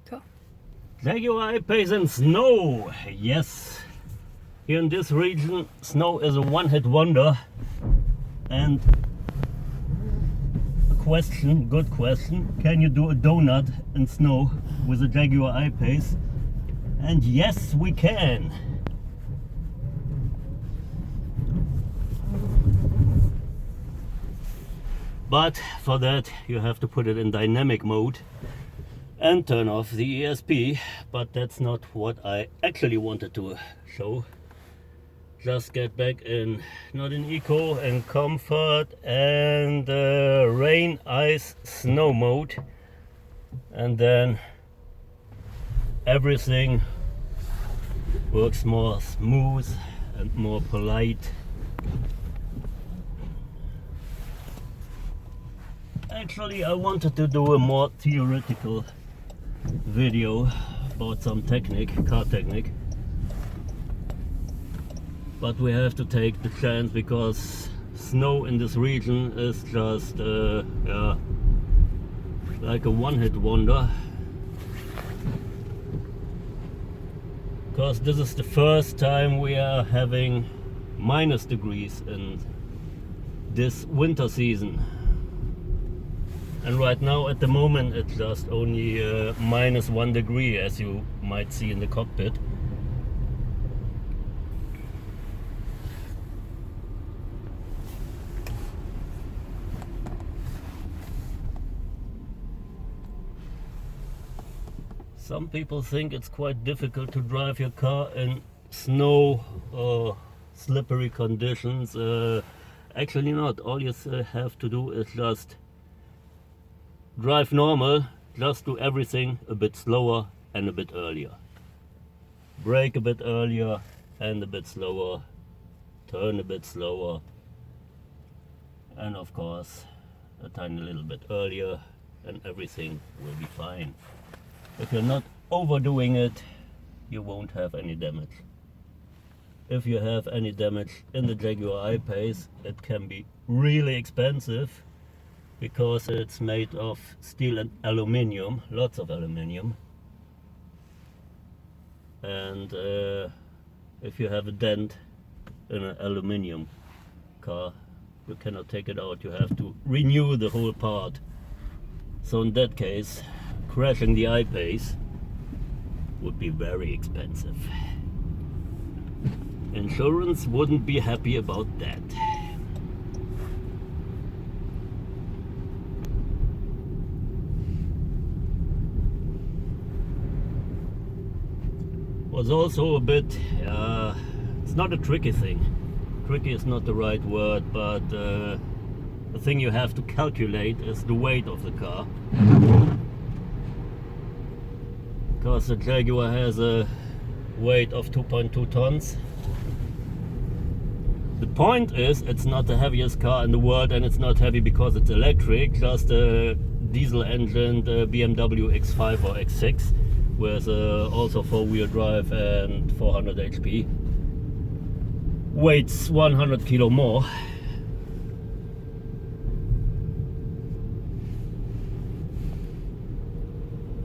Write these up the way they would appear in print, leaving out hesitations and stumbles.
So. Jaguar I Pace and snow. Yes, here in this region, snow is a one-hit wonder. And a question, good question: can you do a donut in snow with a Jaguar I Pace? And yes, we can. But for that, you have to put it in dynamic mode and turn off the ESP. But that's not what I actually wanted to show. Just get back in, not in eco and comfort and rain, ice, snow mode. And then everything works more smooth and more polite. Actually, I wanted to do a more theoretical video about some car technique. But we have to take the chance because snow in this region is just like a one-hit wonder. Because this is the first time we are having minus degrees in this winter season. And right now, at the moment, it's just only -1 degree, as you might see in the cockpit. Some people think it's quite difficult to drive your car in snow or slippery conditions. Actually not. All you have to do is just drive normal, just do everything a bit slower and a bit earlier. Brake a bit earlier and a bit slower, turn a bit slower, and of course a tiny little bit earlier, and everything will be fine. If you're not overdoing it, you won't have any damage. If you have any damage in the Jaguar I Pace, it can be really expensive because it's made of steel and aluminium, lots of aluminium. And if you have a dent in an aluminium car, you cannot take it out, you have to renew the whole part. So in that case, crashing the I Pace would be very expensive. Insurance wouldn't be happy about that. Was also a bit, it's not a tricky thing. Tricky is not the right word, but the thing you have to calculate is the weight of the car. Because the Jaguar has a weight of 2.2 tons. The point is, it's not the heaviest car in the world, and it's not heavy because it's electric. Just a diesel engined BMW X5 or X6 with also 4-wheel drive and 400 HP. Weighs 100 kilo more.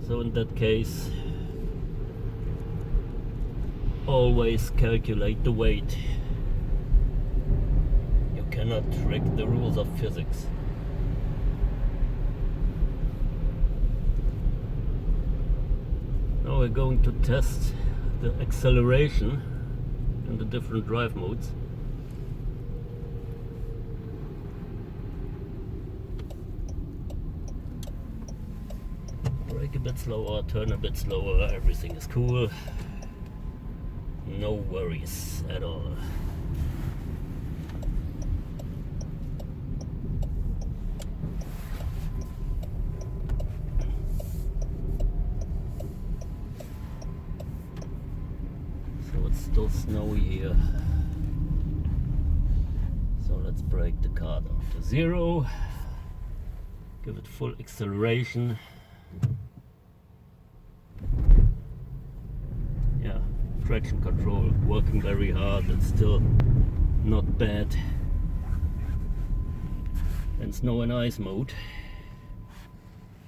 So in that case, always calculate the weight. You cannot trick the rules of physics. Now we're going to test the acceleration in the different drive modes. Brake a bit slower, turn a bit slower, everything is cool. No worries at all. So it's still snowy here. So let's brake the car down to 0. Give it full acceleration. Traction control working very hard, it's still not bad. And snow and ice mode.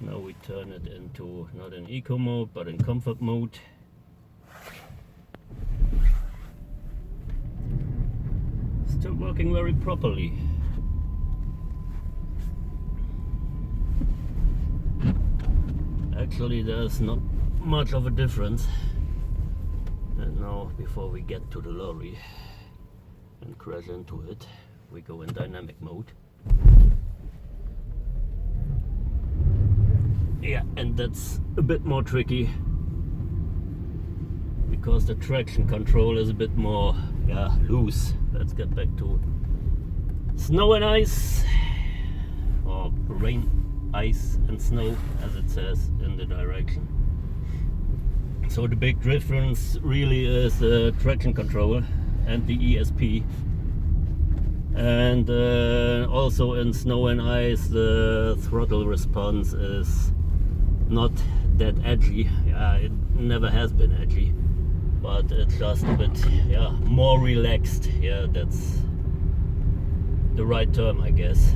Now we turn it into not in eco mode but in comfort mode. Still working very properly. Actually, there's not much of a difference. And now, before we get to the lorry and crash into it, we go in dynamic mode. Yeah, and that's a bit more tricky because the traction control is a bit more loose. Let's get back to snow and ice, or rain, ice and snow, as it says in the direction. So the big difference really is the traction control and the ESP. And also in snow and ice, the throttle response is not that edgy. It never has been edgy, but it's just a bit more relaxed. Yeah, that's the right term, I guess.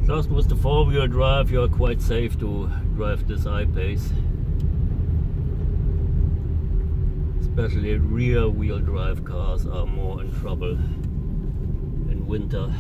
Just with the four-wheel drive, you are quite safe to drive this I Pace. Especially rear-wheel drive cars are more in trouble in winter.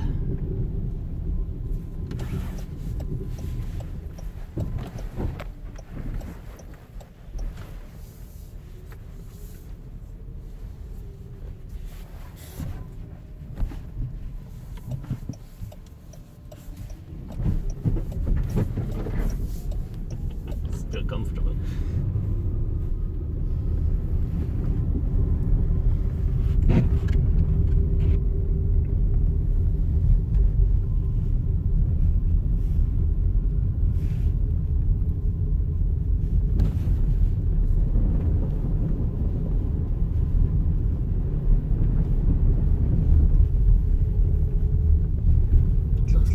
Still comfortable.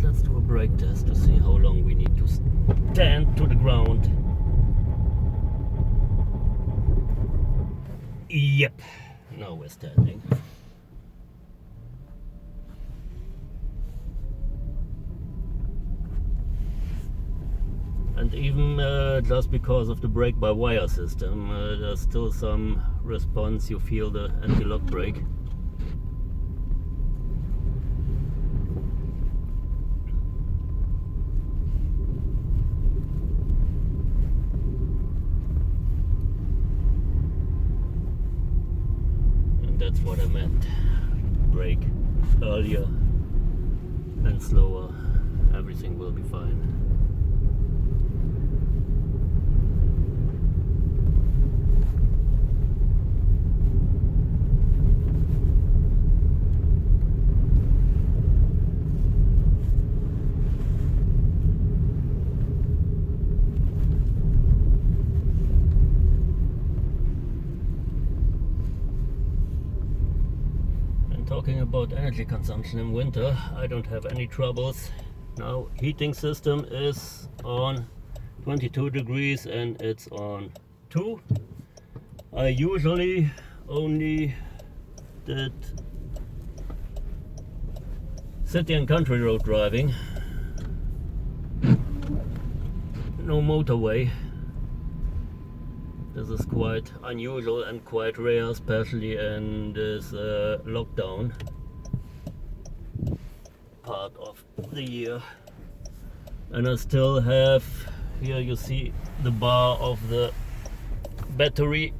Let's do a brake test to see how long we need to stand to the ground. Yep, now we're standing. And even just because of the brake-by-wire system, there's still some response. You feel the anti-lock brake. That's what I meant. Brake earlier and slower. Everything will be fine. Talking about energy consumption in winter, I don't have any troubles. Now, heating system is on 22 degrees and it's on 2. I usually only did city and country road driving, no motorway. This is quite unusual and quite rare, especially in this lockdown part of the year. And I still have, here you see the bar of the battery.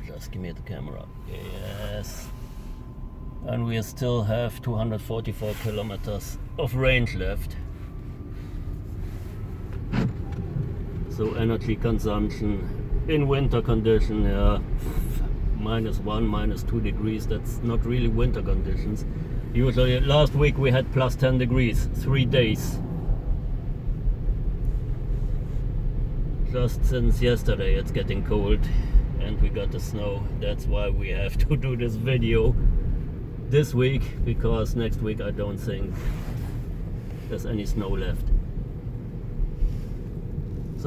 Just give me the camera. Yes. And we still have 244 kilometers of range left. So energy consumption in winter condition, -1, -2 degrees, that's not really winter conditions. Usually last week we had +10 degrees, 3 days. Just since yesterday it's getting cold and we got the snow. That's why we have to do this video this week, because next week I don't think there's any snow left.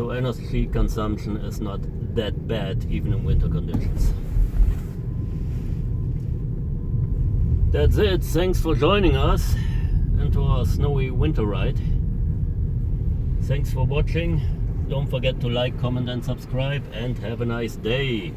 So energy consumption is not that bad even in winter conditions. That's it. Thanks for joining us into our snowy winter ride. Thanks for watching. Don't forget to like, comment and subscribe, and have a nice day.